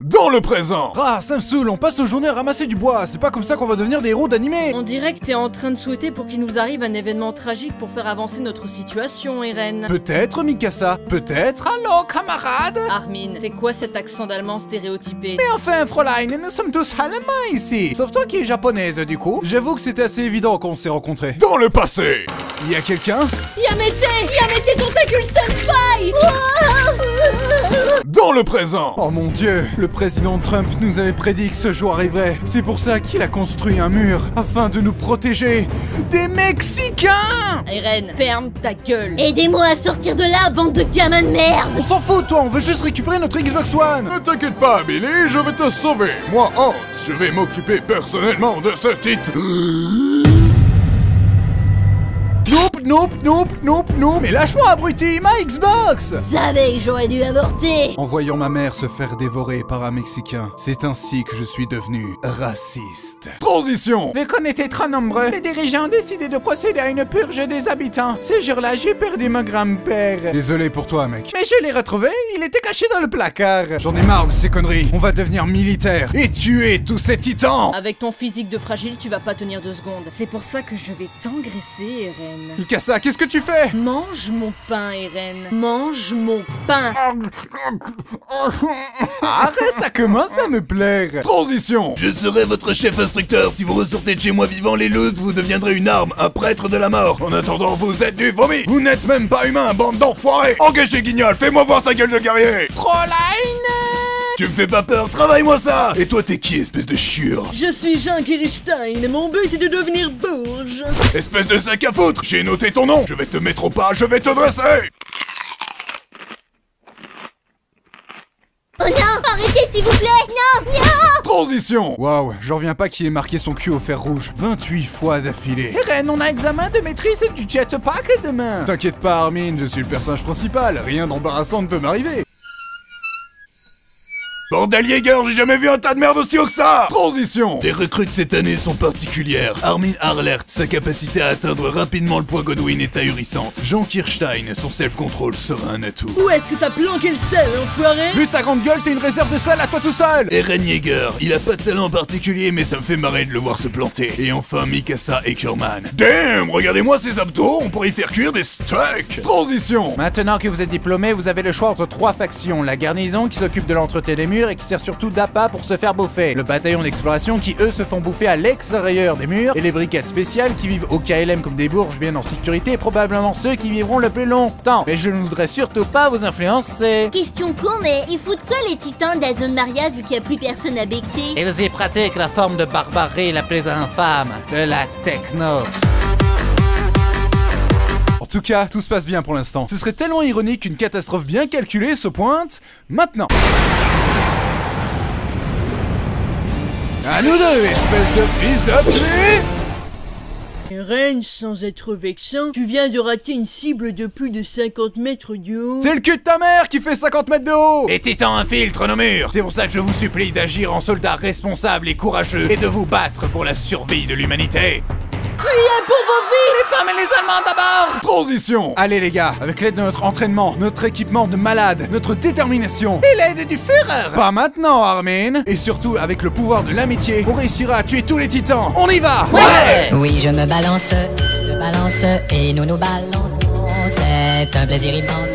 Dans le présent. Ah, ça me saoule, on passe nos journées à ramasser du bois, c'est pas comme ça qu'on va devenir des héros d'animé. On dirait que t'es en train de souhaiter pour qu'il nous arrive un événement tragique pour faire avancer notre situation, Eren. Peut-être Mikasa, peut-être. Allô, camarade. Armin, c'est quoi cet accent d'allemand stéréotypé? Mais enfin, Fräulein, nous sommes tous allemands ici. Sauf toi qui es japonaise, du coup. J'avoue que c'était assez évident qu'on s'est rencontrés. Dans le passé. Y a quelqu'un? Yamete Tentacule Senpai. Dans le présent. Oh mon dieu, le président Trump nous avait prédit que ce jour arriverait. C'est pour ça qu'il a construit un mur, afin de nous protéger des Mexicains. Eren, ferme ta gueule. Aidez-moi à sortir de là, bande de gamins de merde. On s'en fout, toi, on veut juste récupérer notre Xbox One. Ne t'inquiète pas, Billy, je vais te sauver. Moi, Hans, je vais m'occuper personnellement de ce titre. Nope. Mais lâche-moi, abruti, ma Xbox. Savais que j'aurais dû avorter. En voyant ma mère se faire dévorer par un Mexicain, c'est ainsi que je suis devenu raciste. Transition. Vu qu'on était trop nombreux, les dirigeants ont décidé de procéder à une purge des habitants. Ce jour-là, j'ai perdu mon grand-père. Désolé pour toi, mec. Mais je l'ai retrouvé, il était caché dans le placard. J'en ai marre de ces conneries. On va devenir militaire et tuer tous ces titans. Avec ton physique de fragile, tu vas pas tenir 2 secondes. C'est pour ça que je vais t'engraisser, Eren. Mikasa, qu'est-ce que tu fais? Mange mon pain, Eren. Mange mon pain. Ah, ça commence à me plaire. Transition. Je serai votre chef instructeur. Si vous ressortez de chez moi vivant les loups, vous deviendrez une arme, un prêtre de la mort. En attendant, vous êtes du vomi. Vous n'êtes même pas humain, bande d'enfoirés. Engagez Guignol, fais-moi voir ta gueule de guerrier. Fräulein! Tu me fais pas peur, travaille-moi ça. Et toi, t'es qui, espèce de chiure? Je suis Jean Kirstein et mon but est de devenir bourge. Espèce de sac à foutre. J'ai noté ton nom. Je vais te mettre au pas, je vais te dresser. Oh non, arrêtez s'il vous plaît. Non. Transition. Waouh, j'en reviens pas qu'il ait marqué son cul au fer rouge 28 fois d'affilée. Eren, on a examen de maîtrise du jetpack demain. T'inquiète pas, Armin, je suis le personnage principal. Rien d'embarrassant ne peut m'arriver. Bordel Jäger, j'ai jamais vu un tas de merde aussi haut que ça. Transition. Les recrues de cette année sont particulières. Armin Harlert, sa capacité à atteindre rapidement le point Godwin est ahurissante. Jean Kirstein, son self-control sera un atout. Où est-ce que t'as planqué le sel, enfoiré? Vu ta grande gueule, t'es une réserve de sel à toi tout seul. Eren Jäger, il a pas de talent particulier mais ça me fait marrer de le voir se planter. Et enfin Mikasa Eckerman. Damn, regardez-moi ces abdos, on pourrait y faire cuire des steaks. Transition. Maintenant que vous êtes diplômé, vous avez le choix entre 3 factions. La garnison qui s'occupe de l'entretien des murs et qui sert surtout d'appât pour se faire bouffer. Le bataillon d'exploration qui eux se font bouffer à l'extérieur des murs. Et les brigades spéciales qui vivent au KLM comme des bourges bien en sécurité, probablement ceux qui vivront le plus longtemps. Mais je ne voudrais surtout pas vous influencer. Question con, mais ils foutent quoi les titans de la zone Maria vu qu'il y a plus personne à becter? Ils y pratiquent la forme de barbarie la plus infâme, de la techno. En tout cas, tout se passe bien pour l'instant. Ce serait tellement ironique qu'une catastrophe bien calculée se pointe maintenant. À nous deux, espèce de fils de pute! Eren, sans être vexant, tu viens de rater une cible de plus de 50 mètres du haut. C'est le cul de ta mère qui fait 50 mètres de haut! Les titans infiltrent nos murs. C'est pour ça que je vous supplie d'agir en soldat responsable et courageux et de vous battre pour la survie de l'humanité. Fuyez pour vos vies! Les femmes et les Allemands d'abord! Transition. Allez les gars, avec l'aide de notre entraînement, notre équipement de malade, notre détermination et l'aide du Führer! Pas maintenant, Armin! Et surtout, avec le pouvoir de l'amitié, on réussira à tuer tous les titans! On y va! Ouais! Oui, je me balance et nous nous balançons. C'est un plaisir immense.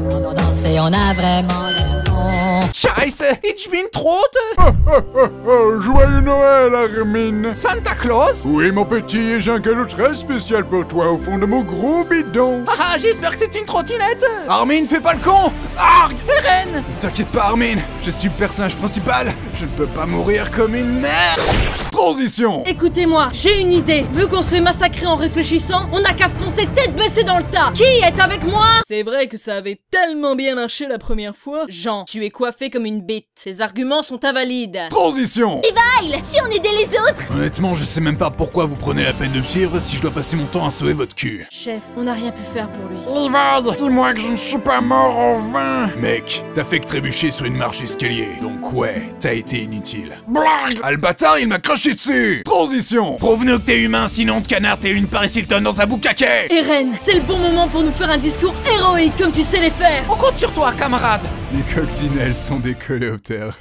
Quand on danse et on a vraiment l'air bon. Scheiße! Ich bin tot! Joyeux Noël, Armin. Santa Claus? Oui, mon petit, j'ai un cadeau très spécial pour toi au fond de mon gros bidon. Haha, j'espère que c'est une trottinette! Armin, fais pas le con! Arg! Eren! Ne t'inquiète pas, Armin, je suis le personnage principal, je ne peux pas mourir comme une merde! Transition. Écoutez-moi, j'ai une idée. Vu qu'on se fait massacrer en réfléchissant, on n'a qu'à foncer tête baissée dans le tas. Qui est avec moi? C'est vrai que ça avait tellement bien marché la première fois. Jean, tu es coiffé comme une bite. Ces arguments sont invalides. Transition. Levi, si on aidait les autres! Honnêtement, je sais même pas pourquoi vous prenez la peine de me suivre si je dois passer mon temps à sauver votre cul. Chef, on n'a rien pu faire pour lui. Levi, dis-moi que je ne suis pas mort en vain! Mec, t'as fait que trébucher sur une marche d'escalier, donc Donc ouais, t'as été inutile. Blang! Ah, le bâtard, il m'a craché dessus! Transition! Prouve-nous que t'es humain, sinon, canard, t'es une Paris Hilton dans un boucaquet! Eren, c'est le bon moment pour nous faire un discours héroïque comme tu sais les faire. On compte sur toi, camarade. Les coccinelles sont des coléoptères.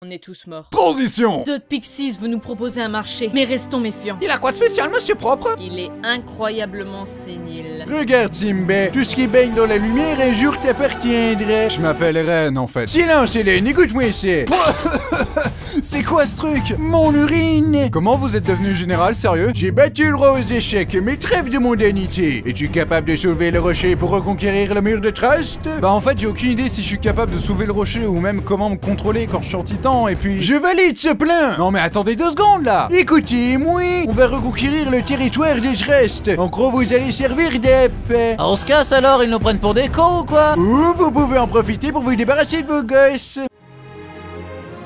On est tous morts. Transition! Todd Pixies veut nous proposer un marché, mais restons méfiants. Il a quoi de spécial, monsieur propre? Il est incroyablement sénile. Regarde, Simba, tout ce qui baigne dans la lumière, un jour t'appartiendrait. Je m'appelle Ren, en fait. Silence, Hélène, écoute-moi ici. C'est quoi ce truc? Mon urine. Comment vous êtes devenu général, sérieux? J'ai battu le roi aux échecs, mais trêve de mondanité. Es-tu capable de soulever le rocher pour reconquérir le mur de Trust? Bah en fait j'ai aucune idée si je suis capable de soulever le rocher ou même comment me contrôler quand je suis en titan et puis... Je valide ce plan! Non mais attendez 2 secondes là! Écoutez-moi, on va reconquérir le territoire de Trust. En gros, vous allez servir d'épée. On se casse alors, ils nous prennent pour des cons ou quoi? Ou vous pouvez en profiter pour vous débarrasser de vos gosses.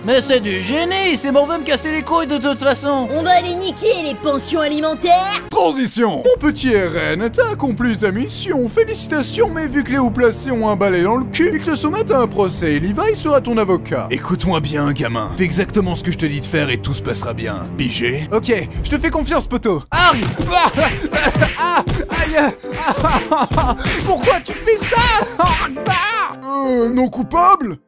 Mais c'est du génie, c'est mon veut me casser les couilles de toute façon. On va aller niquer les pensions alimentaires. Transition! Mon petit Eren, t'as accompli ta mission, félicitations, mais vu que les hauts placés ont un balai dans le cul, ils te soumettent à un procès et Levi sera ton avocat. Écoute-moi bien, gamin. Fais exactement ce que je te dis de faire et tout se passera bien. Pigé? Ok, je te fais confiance, poteau. Aïe! Aïe! Pourquoi tu fais ça? Non coupable?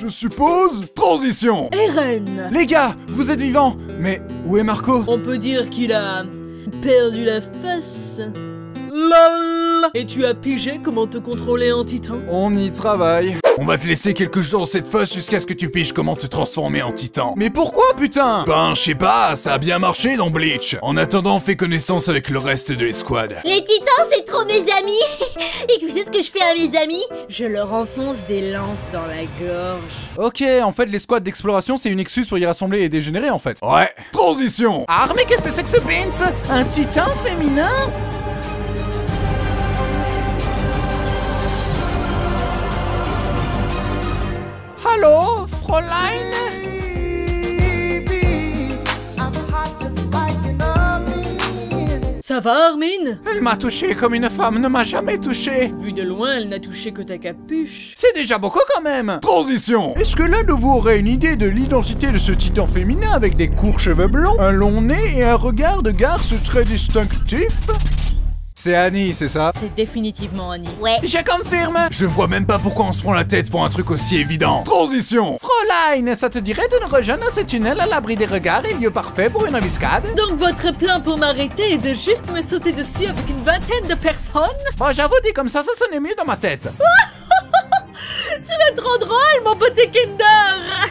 Je suppose? Transition! Eren! Les gars, vous êtes vivants. Mais où est Marco? On peut dire qu'il a perdu la face. LOL! Et tu as pigé comment te contrôler en titan? On y travaille. On va te laisser quelques jours dans cette fosse jusqu'à ce que tu piges comment te transformer en titan. Mais pourquoi, putain? Ben, je sais pas, ça a bien marché dans Bleach. En attendant, fais connaissance avec le reste de l'escouade. Les titans, c'est trop mes amis. Et tu sais ce que je fais à mes amis? Je leur enfonce des lances dans la gorge. Ok, en fait les squads d'exploration c'est une excuse pour y rassembler les dégénérés en fait. Ouais. Transition! Ah mais qu'est-ce que c'est que ce Beans? Un titan féminin? Allô, Fräulein? Ça va, Armin? Elle m'a touché comme une femme ne m'a jamais touché. Vu de loin, elle n'a touché que ta capuche. C'est déjà beaucoup quand même. Transition! Est-ce que l'un de vous aurait une idée de l'identité de ce titan féminin avec des courts cheveux blonds, un long nez et un regard de garce très distinctif? C'est Annie, c'est ça? C'est définitivement Annie. Ouais. Je confirme. Je vois même pas pourquoi on se prend la tête pour un truc aussi évident. Transition! Fräulein, ça te dirait de nous rejoindre dans ce tunnel à l'abri des regards et lieu parfait pour une embuscade? Donc votre plan pour m'arrêter est de juste me sauter dessus avec une vingtaine de personnes? Bon, j'avoue, dit comme ça sonnait mieux dans ma tête. Tu es trop drôle, mon petit Kinder!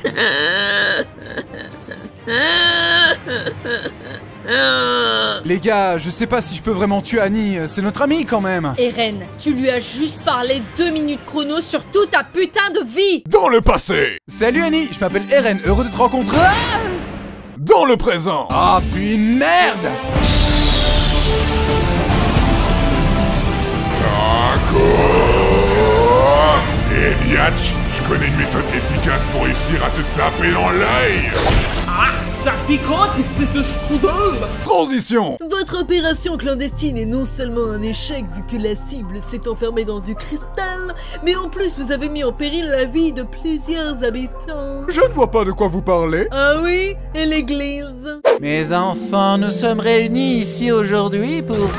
Les gars, je sais pas si je peux vraiment tuer Annie, c'est notre amie quand même. Eren, tu lui as juste parlé 2 minutes chrono sur toute ta putain de vie! Dans le passé! Salut Annie, je m'appelle Eren, heureux de te rencontrer. Dans le présent! Ah, puis merde! Eh biatch, je connais une méthode efficace pour réussir à te taper dans l'œil. Ça picote, espèce de strudel! Transition! Votre opération clandestine est non seulement un échec vu que la cible s'est enfermée dans du cristal, mais en plus vous avez mis en péril la vie de plusieurs habitants. Je ne vois pas de quoi vous parlez. Ah oui? Et l'église? Mes enfants, nous sommes réunis ici aujourd'hui pour...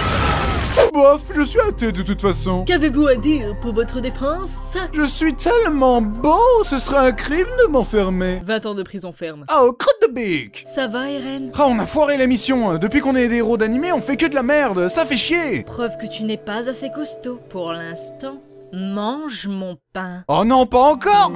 Bof, je suis athée de toute façon. Qu'avez-vous à dire pour votre défense? Je suis tellement beau, ce serait un crime de m'enfermer. 20 ans de prison ferme. Oh, crotte de bique! Ça va, Eren? Ah, on a foiré la mission. Depuis qu'on est des héros d'animé, on fait que de la merde. Ça fait chier. Preuve que tu n'es pas assez costaud. Pour l'instant, mange mon pain. Oh non, pas encore.